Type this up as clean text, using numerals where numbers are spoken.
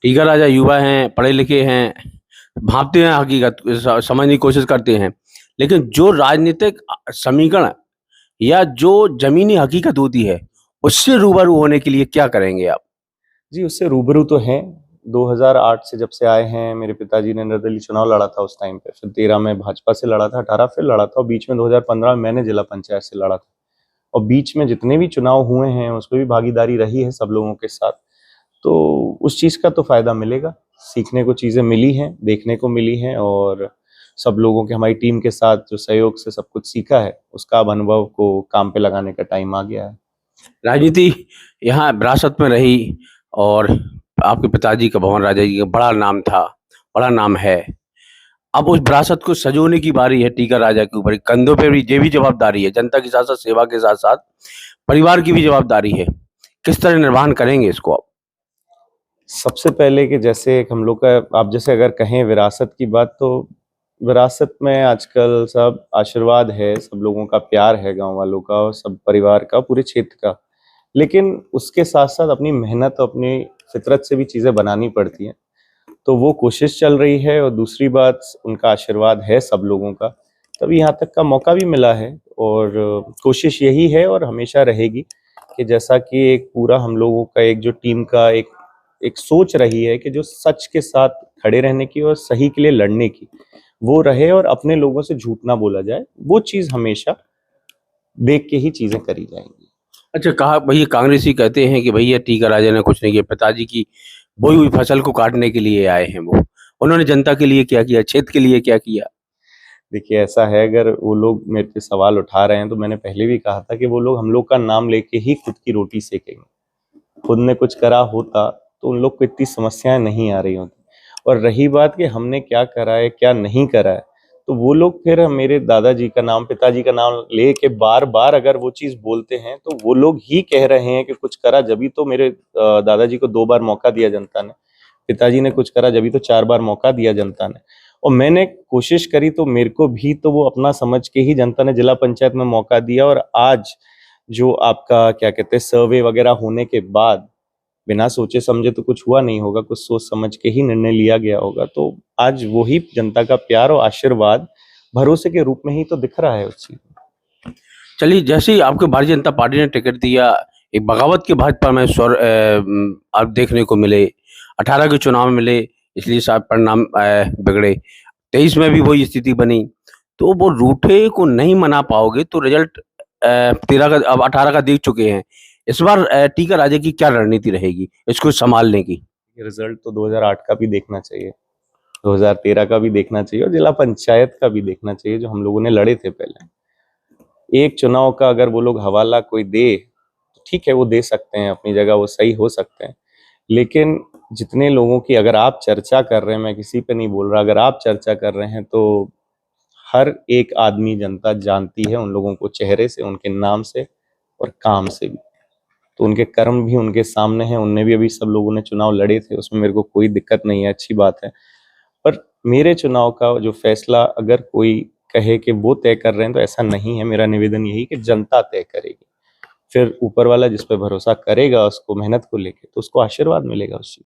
टीका राजा युवा हैं, पढ़े लिखे हैं, भांपते हैं हकीकत समझने की कोशिश करते हैं। लेकिन जो राजनीतिक समीकरण या जो ज़मीनी हकीकत होती है, उससे रूबरू होने के लिए क्या करेंगे आप? जी, उससे रूबरू तो हैं। 2008 से जब से आए हैं, मेरे पिताजी ने निर्दलीय चुनाव लड़ा था उस टाइम पे, फिर 13 में भाजपा से लड़ा था, 18 फिर लड़ा था और बीच में 2015 में मैंने जिला पंचायत से लड़ा था। और बीच में जितने भी चुनाव हुए हैं, उसमें भी भागीदारी रही है सब लोगों के साथ। तो उस चीज़ का तो फ़ायदा मिलेगा, सीखने को चीज़ें मिली हैं, देखने को मिली हैं और सब लोगों के हमारी टीम के साथ जो सहयोग से सब कुछ सीखा है, उसका अब अनुभव को काम पे लगाने का टाइम आ गया है। राजनीति यहाँ विरासत में रही और आपके पिताजी का भवन राजा जी का बड़ा नाम था, बड़ा नाम है। अब उस विरासत को सँजोने की बारी है टीका राजा के ऊपर, कंधों पे भी ये भी जवाबदारी है, जनता के साथ-साथ सेवा के साथ-साथ परिवार की भी जवाबदारी है। किस तरह निर्वहन करेंगे इसको आप? सबसे पहले कि जैसे एक हम लोग का आप जैसे अगर कहें विरासत की बात तो विरासत में आजकल सब आशीर्वाद है, सब लोगों का प्यार है गाँव वालों का और सब परिवार का, पूरे क्षेत्र का। लेकिन उसके साथ-साथ अपनी मेहनत और अपनी फितरत से भी चीज़ें बनानी पड़ती हैं। तो वो कोशिश चल रही है और दूसरी बात उनका आशीर्वाद है सब लोगों का, तभी यहाँ तक का मौका भी मिला है और कोशिश यही है और हमेशा रहेगी कि जैसा कि एक पूरा हम लोगों का एक जो टीम का एक एक सोच रही है कि जो सच के साथ खड़े रहने की और सही के लिए लड़ने की, वो रहे और अपने लोगों से झूठ ना बोला जाए, वो चीज़ हमेशा देख के ही चीज़ें करी जाएँगी। अच्छा कहा भैया कांग्रेसी कहते हैं कि भैया टीका राजा ने कुछ नहीं किया, पिताजी की बोई हुई फसल को काटने के लिए आए हैं वो। उन्होंने जनता के लिए क्या किया, क्षेत्र के लिए क्या किया? देखिए ऐसा है अगर वो लोग मेरे पे सवाल उठा रहे हैं तो मैंने पहले भी कहा था कि वो लोग हम लोग का नाम लेके ही खुद की रोटी सेकेंगे। खुद ने कुछ करा होता तो उन लोग को इतनी समस्याएँ नहीं आ रही होती। और रही बात कि हमने क्या करा है, क्या नहीं करा है, तो वो लोग फिर मेरे दादाजी का नाम, पिताजी का नाम लेके बार-बार अगर वो चीज़ बोलते हैं, तो वो लोग ही कह रहे हैं कि कुछ करा जभी तो मेरे दादाजी को 2 बार मौका दिया जनता ने। पिताजी ने कुछ करा जभी तो 4 बार मौका दिया जनता ने। और मैंने कोशिश करी तो मेरे को भी तो वो अपना समझ के ही जनता ने जिला पंचायत में मौका दिया और आज जो आपका क्या कहते हैं सर्वे वगैरह होने के बाद बिना सोचे समझे तो कुछ हुआ नहीं होगा, कुछ सोच समझ के ही निर्णय लिया गया होगा। तो आज वही जनता का प्यार और आशीर्वाद भरोसे के रूप में ही तो दिख रहा है उस चीज़ में। चलिए जैसे ही आपको भारतीय जनता पार्टी ने टिकट दिया, एक बगावत के भाजपा में अब देखने को मिले, 18 के चुनाव में मिले, इसलिए शायद परिणाम बिगड़े। 23 में भी वही स्थिति बनी। तो वो रूठे को नहीं मना पाओगे तो रिज़ल्ट 13 का अब 18 का देख चुके हैं। इस बार टीका राजा की क्या रणनीति रहेगी इसको सँभालने की? रिजल्ट तो 2008 का भी देखना चाहिए, 2013 का भी देखना चाहिए और जिला पंचायत का भी देखना चाहिए जो हम लोगों ने लड़े थे पहले। एक चुनाव का अगर वो लोग हवाला कोई दे, तो ठीक है वो दे सकते हैं अपनी जगह वो सही हो सकते हैं। लेकिन जितने लोगों की अगर आप चर्चा कर रहे हैं, मैं किसी पे नहीं बोल रहा, अगर आप चर्चा कर रहे हैं तो हर एक आदमी जनता जानती है उन लोगों को चेहरे से, उनके नाम से और काम से भी। तो उनके कर्म भी उनके सामने हैं, उनने भी अभी सब लोगों ने चुनाव लड़े थे, उसमें मेरे को कोई दिक्कत नहीं है, अच्छी बात है। पर मेरे चुनाव का जो फैसला अगर कोई कहे कि वो तय कर रहे हैं तो ऐसा नहीं है, मेरा निवेदन यही कि जनता तय करेगी। फिर ऊपर वाला जिस पे भरोसा करेगा उसको मेहनत को लेके, तो उसको आशीर्वाद मिलेगा उस चीज़